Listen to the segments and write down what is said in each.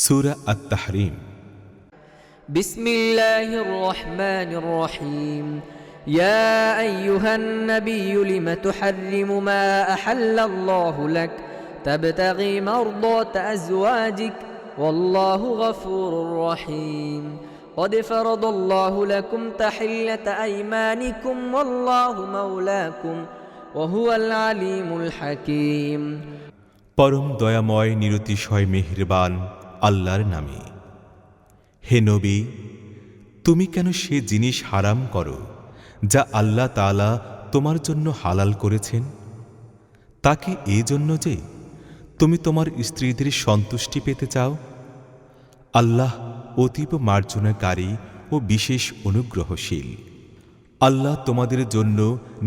সূরা আত-তাহরীম। বিসমিল্লাহির রহমানির রহিম। ইয়া আইয়ুহান নাবিয়্যু লিমা তুহাররিমু মা আহাল্লাল্লাহু লাক তাবতাগি মারদাতা আজওয়াজিক ওয়াল্লাহু গফুরুর রহিম। قد فرض الله لكم تحلة أيمانكم والله مولاكم وهو العليم الحكيم। পরম দয়াময় নিরতিশয় মেহেরবান আল্লাহর নামে। হে নবী, তুমি কেন সে জিনিস হারাম করো যা আল্লাহ তাআলা তোমার জন্য হালাল করেছেন? তাকে এই জন্য যে তুমি তোমার স্ত্রীদের সন্তুষ্টি পেতে চাও। আল্লাহ অতীব মার্জনাকারী ও বিশেষ অনুগ্রহশীল। আল্লাহ তোমাদের জন্য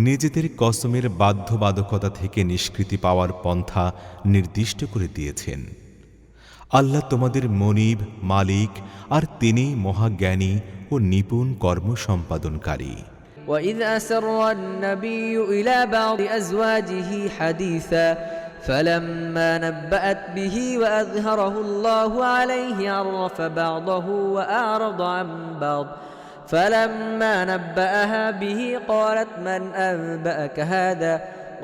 নিজেদের কসমের বাধ্যবাধকতা থেকে নিষ্কৃতি পাওয়ার পন্থা নির্দিষ্ট করে দিয়েছেন। আল্লাহ তোমাদের মনিব, মালিক, আর তিনিই মহাজ্ঞানী ও নিপুণ কর্ম সম্পাদনকারী। وإذ أسر النبي إلى بعض أزواجه حديثا فلما نبأت به وأظهره الله عليه عرف بعضه وأعرض عن بعض فلما نبأها به قالت من أنبأك هذا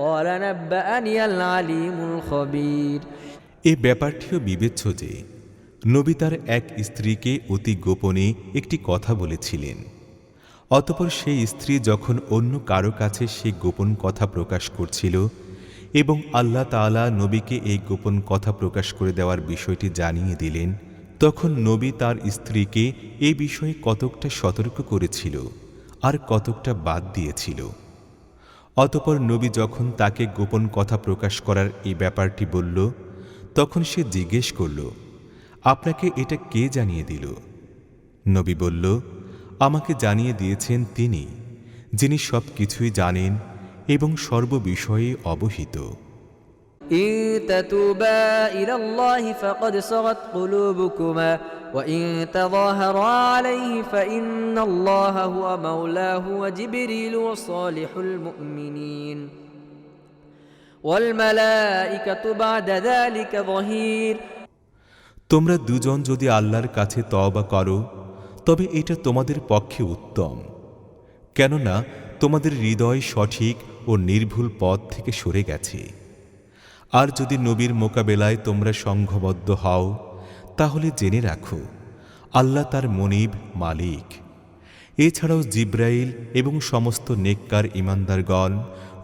قال نبأني العليم الخبير। এ ব্যাপারটিও বিবেচ্য যে নবী তার এক স্ত্রীকে অতি গোপনে একটি কথা বলেছিলেন। অতঃপর সেই স্ত্রী যখন অন্য কারো কাছে সে গোপন কথা প্রকাশ করছিল এবং আল্লাহ তাআলা নবীকে এই গোপন কথা প্রকাশ করে দেওয়ার বিষয়টি জানিয়ে দিলেন, তখন নবী তার স্ত্রীকে এ বিষয়ে কতকটা সতর্ক করেছিল আর কতকটা বাদ দিয়েছিল। অতঃপর নবী যখন তাকে গোপন কথা প্রকাশ করার এই ব্যাপারটি বলল, তখন সে জিজ্ঞেস করল, আপনাকে এটা কে জানিয়ে দিল? নবী বলল, আমাকে জানিয়ে দিয়েছেন তিনি, যিনি সব কিছুই জানেন এবং সর্ববিষয়ে অবহিত। إن تتوبا إلى الله فقد صغت قلوبكما وإن تظاهرا عليه فإن الله هو مولاه وجبريل وصالح المؤمنين والملائكة بعد ذلك ظهير। তোমরা দুজন যদি আল্লাহর কাছে তওবা করো তবে এটা তোমাদের পক্ষে উত্তম, কেননা তোমাদের হৃদয় সঠিক ও নির্ভুল পথ থেকে সরে গেছে। আর যদি নবীর মোকাবেলায় তোমরা সংঘবদ্ধ হও তাহলে জেনে রাখো আল্লাহ তার মনিব, মালিক। এছাড়াও জিব্রাইল এবং সমস্ত নেককার ঈমানদারগণ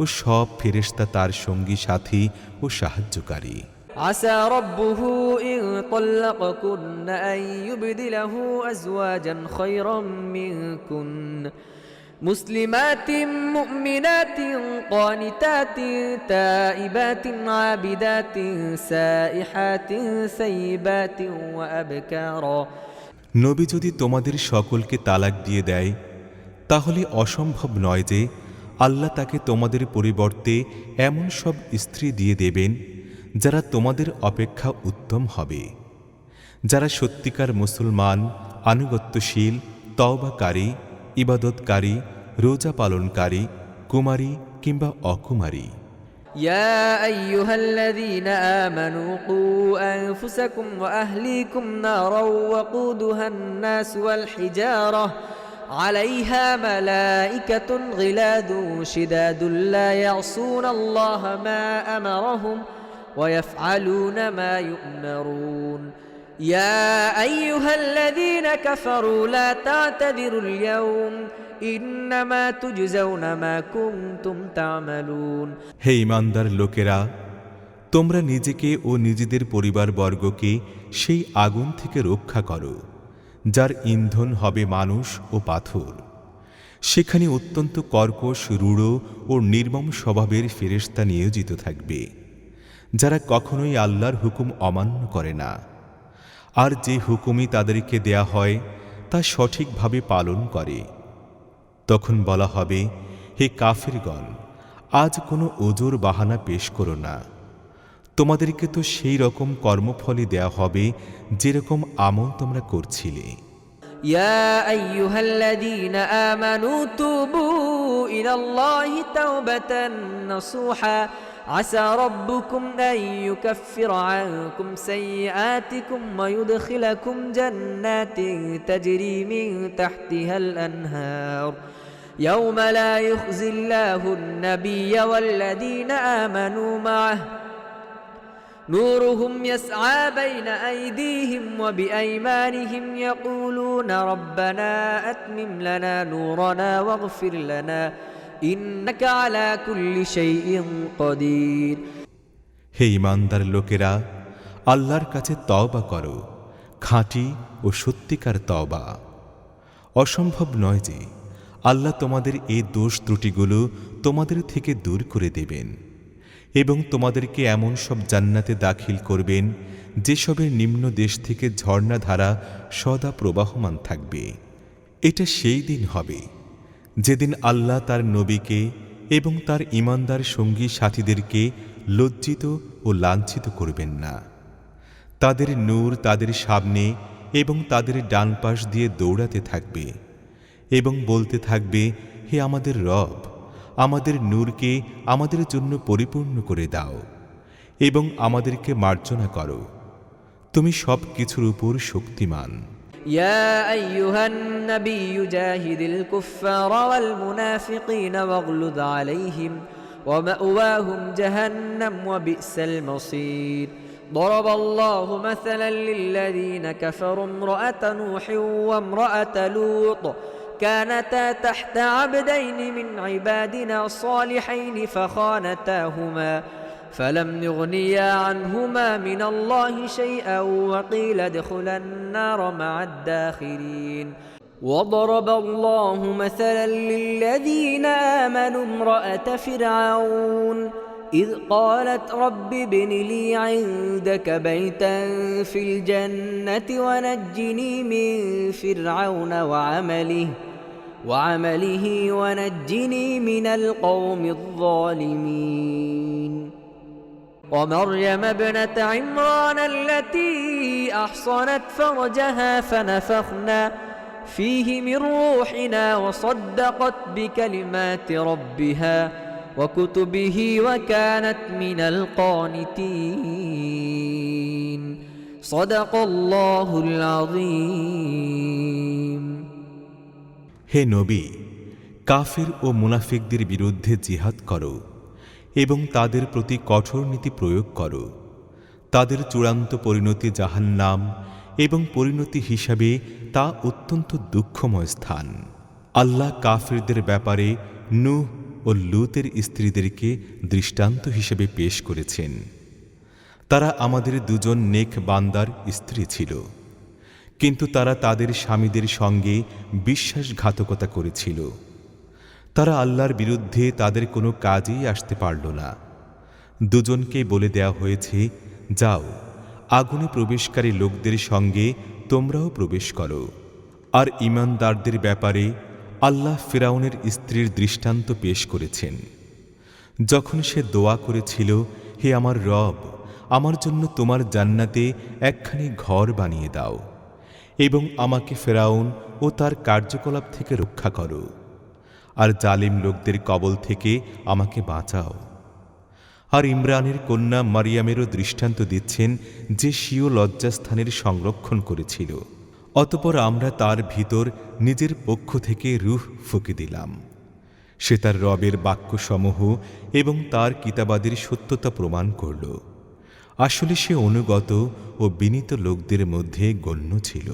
ও সব ফেরেশতা তার সঙ্গী সাথী ও সাহায্যকারী। عسى ربه إن طلقكن أن يبدله أزواجا خيرا منكن مسلمات مؤمنات قانتات تائبات عابدات سائحات ثيبات وأبكارا। নবী যদি তোমাদের সকলকে তালাক দিয়ে দেয় তাহলে অসম্ভব নয় যে আল্লাহ তাকে তোমাদের পরিবর্তে এমন সব স্ত্রী দিয়ে দেবেন যারা তোমাদের অপেক্ষা উত্তম হবে, যারা সত্যিকার মুসলমান, আনুগত্যশীল, তওবাকারী, ইবাদতকারী, রোজা পালনকারী, কুমারী কিংবা অকুমারী। يا أيها الذين آمنوا قوا أنفسكم وأهليكم نارا وقودها الناس والحجارة عليها ملائكة غلاظ شداد لا يعصون الله ما أمرهم ويفعلون ما يؤمرون يا أيها الذين كفروا لا تعتذروا اليوم إنما تجزون ما كنتم تعملون। হে ঈমানদার লোকেরা, তোমরা নিজেকে ও নিজেদের পরিবারবর্গকে সেই আগুন থেকে রক্ষা করো যার ইন্ধন হবে মানুষ ও পাথর। সেখানে অত্যন্ত কর্কশ, রূঢ় ও নির্মম স্বভাবের ফেরেশতা নিয়োজিত থাকবে, যারা কখনোই আল্লাহর হুকুম অমান্য করে না, আর যে হুকুমই তাদেরকে দেয়া হয় তা সঠিকভাবে পালন করে। তখন বলা হবে, হে কাফিরগণ, আজ কোনো ওজর বাহানা পেশ করো না, তোমাদেরকে তো সেই রকম কর্মফলই দেয়া হবে যেরকম আমল তোমরা করছিলে। يا أيها الذين آمنوا توبوا إلى الله توبة نصوحا عسى ربكم أن يكفر عنكم سيئاتكم ويدخلكم جنات تجري من تحتها الأنهار يوم لا يخزي الله النبي والذين آمنوا معه نورهم يسعى بين أيديهم وبأيمانهم يقولون ربنا أتمم لنا نورنا واغفر لنا إنك على كل شيء قدير হে ঈমানদার লোকেরা, আল্লাহর কাছে তওবা করো, খাঁটি ও সত্যিকার তওবা। অসম্ভব নয় যে আল্লাহ তোমাদের এই দোষ ত্রুটিগুলো তোমাদের থেকে দূর করে দেবেন এবং তোমাদেরকে এমন সব জান্নাতে দাখিল করবেন যেসবের নিম্ন দেশ থেকে ঝর্ণাধারা সদা প্রবাহমান থাকবে। এটা সেই দিন হবে যেদিন আল্লাহ তার নবীকে এবং তার ঈমানদার সঙ্গী সাথীদেরকে লজ্জিত ও লাঞ্ছিত করবেন না। তাদের নূর তাদের সামনে এবং তাদের ডান পাশ দিয়ে দৌড়াতে থাকবে এবং বলতে থাকবে, হে আমাদের রব, আমাদের নূরকে আমাদের জন্য পরিপূর্ণ করে দাও এবং আমাদেরকে মার্জনা করো, তুমি সব কিছুর উপর শক্তিমান। يا أيها النبي جاهد الكفار والمنافقين واغلظ عليهم ومأواهم جهنم وبئس المصير ضرب الله مثلا للذين كفروا امرأة نوح وامرأة لوط كانتا تحت عبدين من عبادنا صالحين فخانتاهما فلم يغنيا عنهما من الله شيئا وقيل ادخلا النار مع الداخلين وضرب الله مثلا للذين آمنوا امرأة فرعون إذ قالت رب ابن لي عندك بيتا في الجنة ونجني من فرعون وعمله ونجني من القوم الظالمين ومريم ابنة عمران التي أحصنت فرجها فنفخنا فيه من روحنا وصدقت بكلمات ربها وكتبه وكانت من القانتين صدق الله العظيم হে নবী, কাফির ও মুনাফিকদের বিরুদ্ধে জিহাদ করো এবং তাদের প্রতি কঠোর নীতি প্রয়োগ করো। তাদের চূড়ান্ত পরিণতি জাহান্নাম এবং পরিণতি হিসাবে তা অত্যন্ত দুঃখময় স্থান। আল্লাহ কাফিরদের ব্যাপারে নূহ ও লূতের স্ত্রীদেরকে দৃষ্টান্ত হিসেবে পেশ করেছেন। তারা আমাদের দুজন নেক বান্দার স্ত্রী ছিল, কিন্তু তারা তাদের স্বামীদের সঙ্গে বিশ্বাসঘাতকতা করেছিল। তারা আল্লাহর বিরুদ্ধে তাদের কোনো কাজেই আসতে পারল না। দুজনকেই বলে দেয়া হয়েছে, যাও, আগুনে প্রবেশকারী লোকদের সঙ্গে তোমরাও প্রবেশ করো। আর ঈমানদারদের ব্যাপারে আল্লাহ ফিরাউনের স্ত্রীর দৃষ্টান্ত পেশ করেছেন। যখন সে দোয়া করেছিল, হে আমার রব, আমার জন্য তোমার জান্নাতে একখানি ঘর বানিয়ে দাও এবং আমাকে ফিরাউন ও তার কার্যকলাপ থেকে রক্ষা করো, আর জালিম লোকদের কবল থেকে আমাকে বাঁচাও। আর ইমরানের কন্যা মারিয়ামেরও দৃষ্টান্ত দিচ্ছেন, যে স্বীয় লজ্জাস্থানের সংরক্ষণ করেছিল। অতঃপর আমরা তার ভিতর নিজের পক্ষ থেকে রূহ ফুঁকে দিলাম। সে তার রবের বাক্যসমূহ এবং তার কিতাবাদের সত্যতা প্রমাণ করল। আসলে সে অনুগত ও বিনীত লোকদের মধ্যে গণ্য ছিল।